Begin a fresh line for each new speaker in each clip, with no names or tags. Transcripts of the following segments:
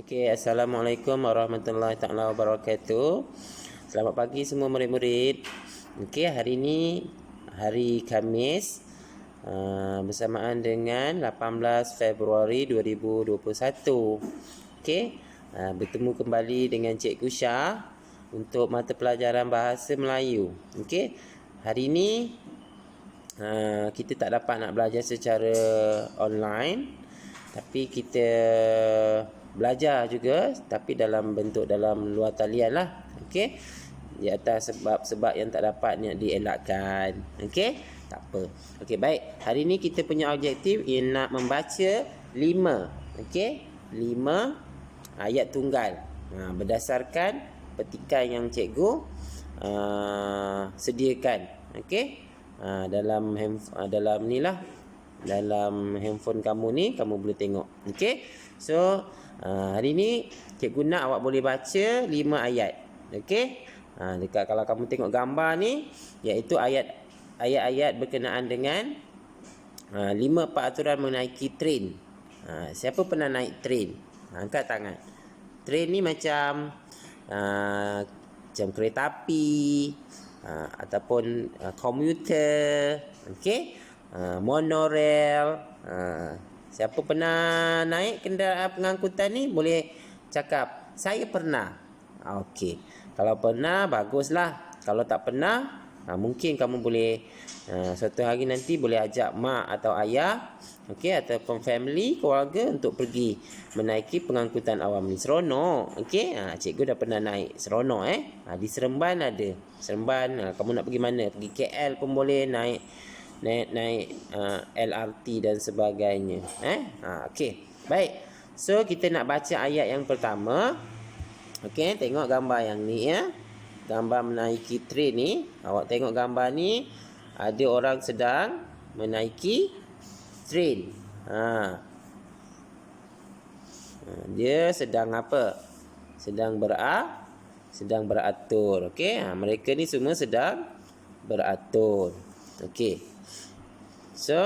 Okey, Assalamualaikum warahmatullahi taala wabarakatuh. Selamat pagi semua murid-murid. Okey, hari ini hari Khamis bersamaan dengan 18 Februari 2021. Okey, bertemu kembali dengan Cikgu Syah untuk mata pelajaran Bahasa Melayu. Okey, hari ini kita tak dapat nak belajar secara online, tapi kita belajar juga, tapi dalam bentuk dalam luar talian lah. Okey, di atas sebab-sebab yang tak dapat nak dielakkan. Okey, tak apa. Okey, baik. Hari ni kita punya objektif ialah nak membaca 5. Okey, 5 ayat tunggal berdasarkan petikan yang cikgu sediakan. Okey, dalam handphone kamu ni kamu boleh tengok. Okey, so hari ni cikgu nak awak boleh baca 5 ayat. Okey, dekat kalau kamu tengok gambar ni, iaitu ayat-ayat berkenaan dengan 5 peraturan menaiki train. Siapa pernah naik train? Angkat tangan. Train ni macam kereta api, ataupun komuter, okey, monorail. Siapa pernah naik kenderaan pengangkutan ni boleh cakap saya pernah. Okey, kalau pernah baguslah. Kalau tak pernah, mungkin kamu boleh suatu hari nanti boleh ajak mak atau ayah, okey, ataupun family, keluarga untuk pergi menaiki pengangkutan awam ni. Seronok. Okey, cikgu dah pernah naik. Seronok di Seremban ada. Seremban, kamu nak pergi mana? Pergi KL pun boleh naik LRT dan sebagainya. Okey, baik. So kita nak baca ayat yang pertama. Okey, tengok gambar yang ni ya. Gambar menaiki train ni. Awak tengok gambar ni, ada orang sedang menaiki train. Dia sedang apa? Sedang beratur. Okey, mereka ni semua sedang beratur. Okey. So,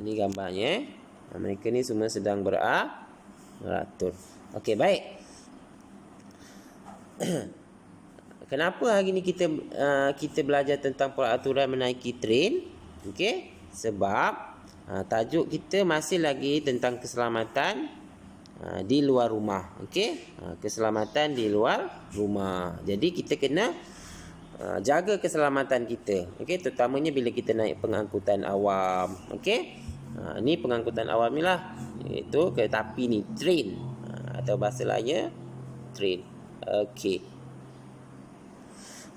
ni gambarnya. Mereka ni semua sedang beratur. Okey, baik. Kenapa hari ni kita belajar tentang peraturan menaiki train? Okey, sebab tajuk kita masih lagi tentang keselamatan di luar rumah. Okey, keselamatan di luar rumah. Jadi kita kena jaga keselamatan kita. Okey, terutamanya bila kita naik pengangkutan awam. Okey, ni pengangkutan awam ni lah, iaitu kereta api ni, train, atau bahasa lainnya train. Okey.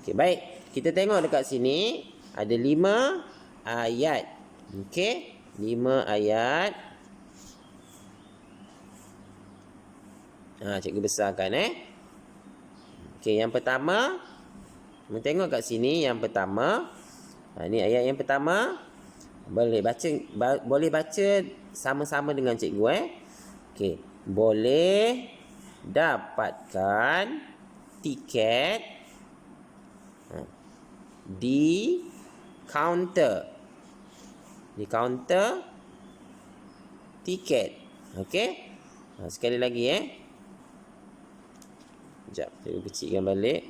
Okey, baik. Kita tengok dekat sini ada 5 ayat. Okey, 5 ayat. Cikgu besarkan Okey, yang pertama, kita tengok kat sini yang pertama. Ni ayat yang pertama. Boleh baca sama-sama dengan cikgu Okey, boleh dapatkan tiket di kaunter. Di kaunter tiket. Okey, sekali lagi Sekejap, saya kecilkan balik.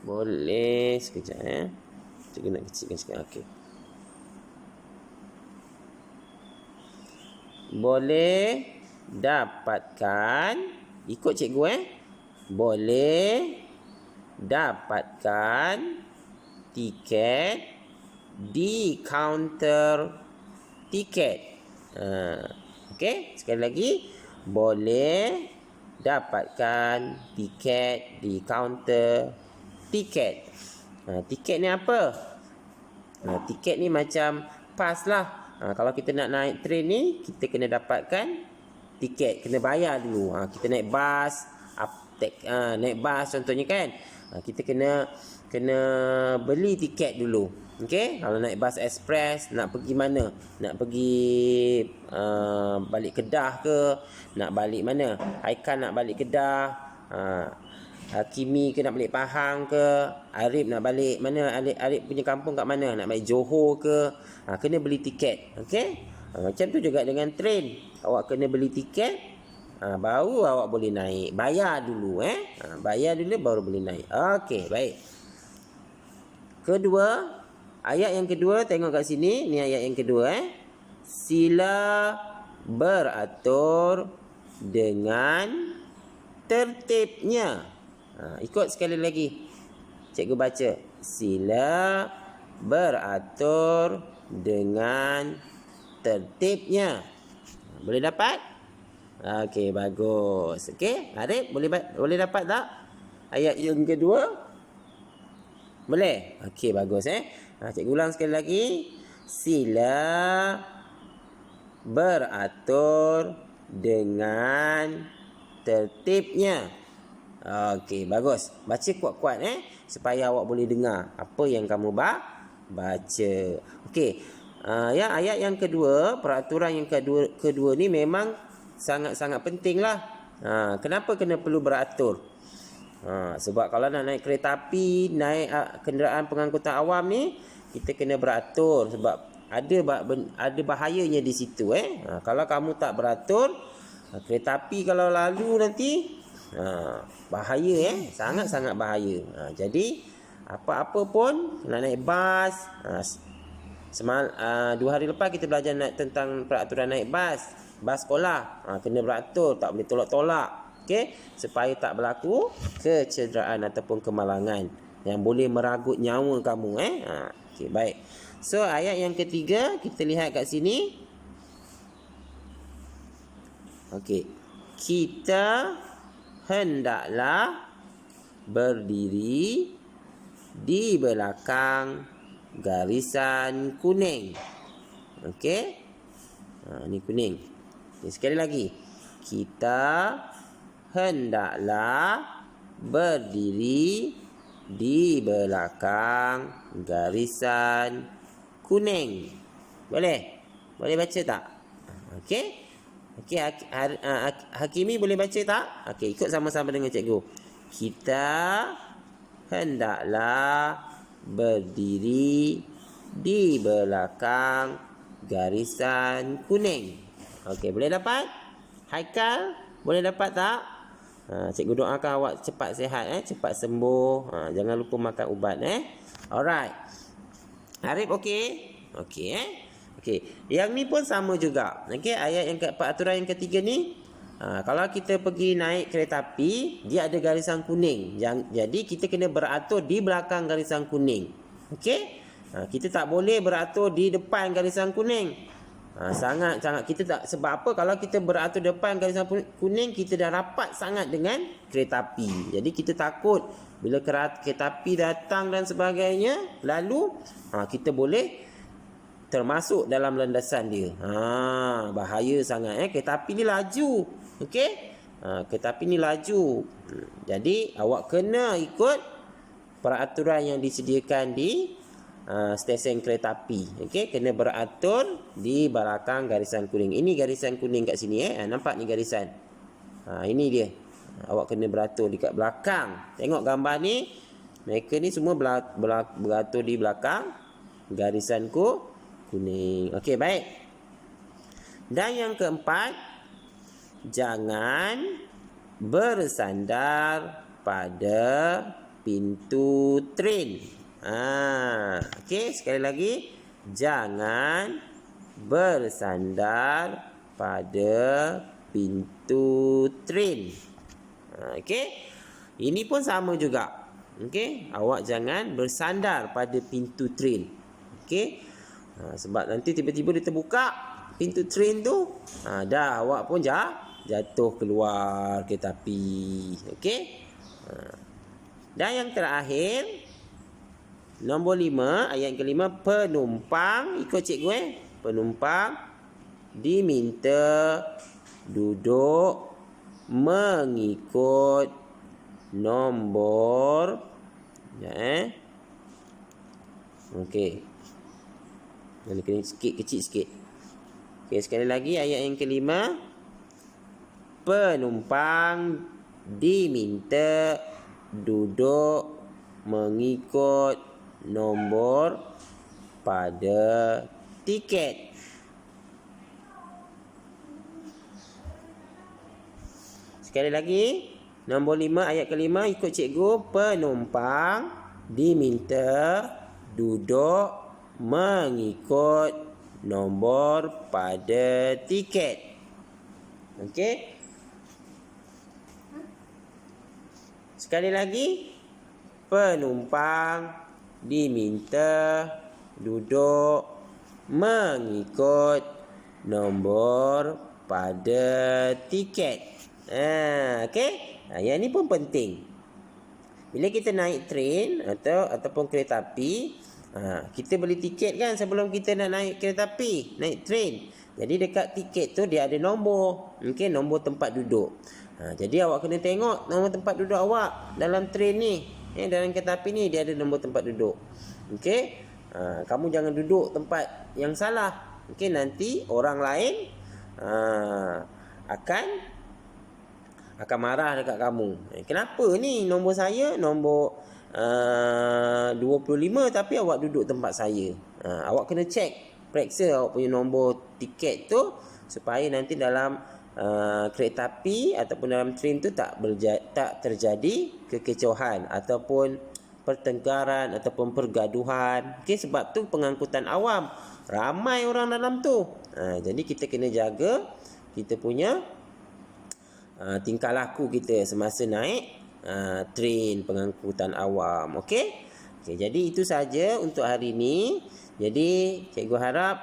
Boleh sekejap Cikgu nak kecilkan sikit. Okey. Boleh dapatkan, ikut cikgu boleh dapatkan tiket di kaunter tiket. Okey, sekali lagi. Boleh dapatkan tiket di kaunter tiket. Tiket ni apa? Tiket ni macam pas lah. Kalau kita nak naik train ni, kita kena dapatkan tiket, kena bayar dulu. Kita naik bas, naik bas contohnya kan. Kita kena beli tiket dulu. Okey, kalau naik bas ekspres, nak pergi mana? Nak pergi balik Kedah ke? Nak balik mana? Haikal nak balik Kedah. Hakimi ke nak balik Pahang ke? Arif nak balik mana? Arif punya kampung kat mana? Nak balik Johor ke? Kena beli tiket. Okey? Macam tu juga dengan train. Awak kena beli tiket, baru awak boleh naik. Bayar dulu. Bayar dulu baru boleh naik. Okey, baik. Kedua, ayat yang kedua, tengok kat sini. Ni ayat yang kedua. Sila beratur dengan tertibnya. Ikut sekali lagi. Cikgu baca. Sila beratur dengan tertibnya. Boleh dapat? Okey, bagus. Okey, Arif boleh dapat tak? Ayat yang kedua? Boleh? Okey, bagus Cikgu ulang sekali lagi. Sila beratur dengan tertibnya. Okey, bagus. Baca kuat-kuat supaya awak boleh dengar apa yang kamu baca. Okey. Ayat yang kedua, peraturan yang kedua ni memang sangat-sangat penting lah. Kenapa kena perlu beratur? Sebab kalau nak naik kereta api, naik kenderaan pengangkutan awam ni, kita kena beratur sebab ada bahayanya di situ. Kalau kamu tak beratur, kereta api kalau lalu nanti bahaya sangat-sangat bahaya. Jadi apa-apa pun nak naik bas, 2 hari lepas kita belajar tentang peraturan naik bas sekolah. Kena beratur, tak boleh tolak-tolak. Okey, supaya tak berlaku kecederaan ataupun kemalangan yang boleh meragut nyawa kamu. Okey, baik. So ayat yang ketiga kita lihat kat sini. Okey. Kita hendaklah berdiri di belakang garisan kuning. Okey. Ni kuning. Sekali lagi. Kita hendaklah berdiri di belakang garisan kuning. Boleh? Boleh baca tak? Okey. Okey, Hakimi boleh baca tak? Okey, ikut sama-sama dengan cikgu. Kita hendaklah berdiri di belakang garisan kuning. Okey, boleh dapat? Haikal, boleh dapat tak? Cikgu doakan awak cepat sihat, cepat sembuh. Jangan lupa makan ubat. Alright. Arif okey? Okey. Okey. Yang ni pun sama juga. Okey, ayat yang peraturan yang ketiga ni, kalau kita pergi naik kereta api, dia ada garisan kuning. Jadi kita kena beratur di belakang garisan kuning. Okey? Kita tak boleh beratur di depan garisan kuning. Sangat kita tak, sebab apa? Kalau kita beratur depan garisan kuning, kita dah rapat sangat dengan kereta api. Jadi kita takut bila kereta api datang dan sebagainya, lalu kita boleh termasuk dalam landasan dia. Bahaya sangat. Kereta api ni laju. Okey? Kereta api ni laju. Jadi awak kena ikut peraturan yang disediakan di stesen kereta api. Okey, kena beratur di belakang garisan kuning. Ini garisan kuning kat sini nampak ni garisan. Ini dia. Awak kena beratur dekat belakang. Tengok gambar ni. Mereka ni semua beratur di belakang garisan kuning. Okey, baik. Dan yang keempat, jangan bersandar pada pintu train. Okey, sekali lagi, jangan bersandar pada pintu train. Okey, ini pun sama juga. Okey, awak jangan bersandar pada pintu train. Okey, sebab nanti tiba-tiba dia terbuka pintu train tu, dah awak pun jatuh keluar kereta api. Okey. Dan yang terakhir, nombor 5, ayat kelima, penumpang, ikut cikgu penumpang diminta duduk mengikut nombor okey. Ini kena kecil sikit. Okey, sekali lagi ayat yang kelima, penumpang diminta duduk mengikut nombor pada tiket. Sekali lagi, nombor 5 ayat kelima ikut cikgu. Penumpang diminta duduk mengikut nombor pada tiket. Okey. Sekali lagi, penumpang diminta duduk mengikut nombor pada tiket. Okey. Yang ni pun penting. Bila kita naik train ataupun kereta api, kita beli tiket kan sebelum kita nak naik kereta api, naik train. Jadi dekat tiket tu dia ada nombor. Okey, nombor tempat duduk. Jadi awak kena tengok nombor tempat duduk awak dalam train ni. Dalam kereta api ni dia ada nombor tempat duduk. Okey. Kamu jangan duduk tempat yang salah. Okey, nanti orang lain akan marah dekat kamu. Kenapa ni nombor saya nombor 25 tapi awak duduk tempat saya. Awak kena check, periksa awak punya nombor tiket tu supaya nanti dalam kereta api ataupun dalam train tu tak terjadi kekecohan ataupun pertengkaran ataupun pergaduhan. Okey, sebab tu pengangkutan awam, ramai orang dalam tu. Jadi kita kena jaga kita punya tingkah laku kita semasa naik train pengangkutan awam. Okey. Jadi itu saja untuk hari ini. Jadi cikgu harap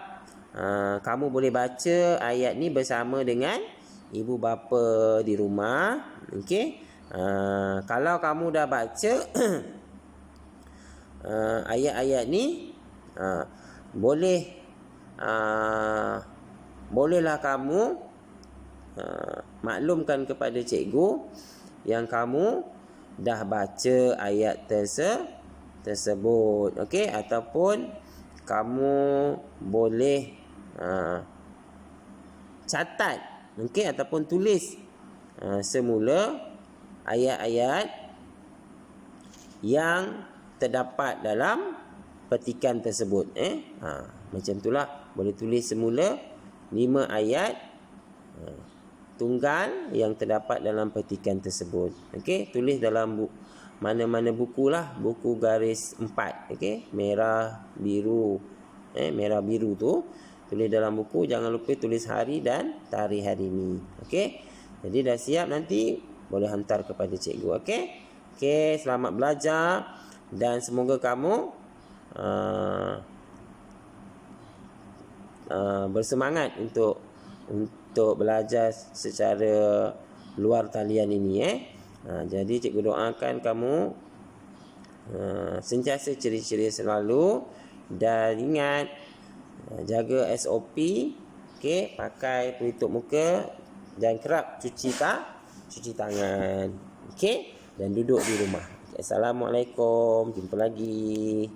kamu boleh baca ayat ni bersama dengan ibu bapa di rumah. Okey. Kalau kamu dah baca ayat-ayat ni, bolehlah kamu maklumkan kepada cikgu yang kamu dah baca ayat tersebut. Okey, ataupun kamu boleh catat, okey, ataupun tulis semula ayat-ayat yang terdapat dalam petikan tersebut. Macam itulah, boleh tulis semula 5 ayat tunggal yang terdapat dalam petikan tersebut. Okey, tulis dalam mana-mana bukulah, buku garis 4, okey, merah biru. Merah biru tu tulis dalam buku, jangan lupa tulis hari dan tarikh hari ni. Okey. Jadi dah siap, nanti boleh hantar kepada cikgu. Okey. Okey, selamat belajar dan semoga kamu bersemangat untuk belajar secara luar talian ini. Jadi cikgu doakan kamu sentiasa ceria-ceria selalu, dan ingat jaga SOP. Okey, pakai pelitup muka dan kerap cuci tangan. Okey, dan duduk di rumah. Assalamualaikum, jumpa lagi.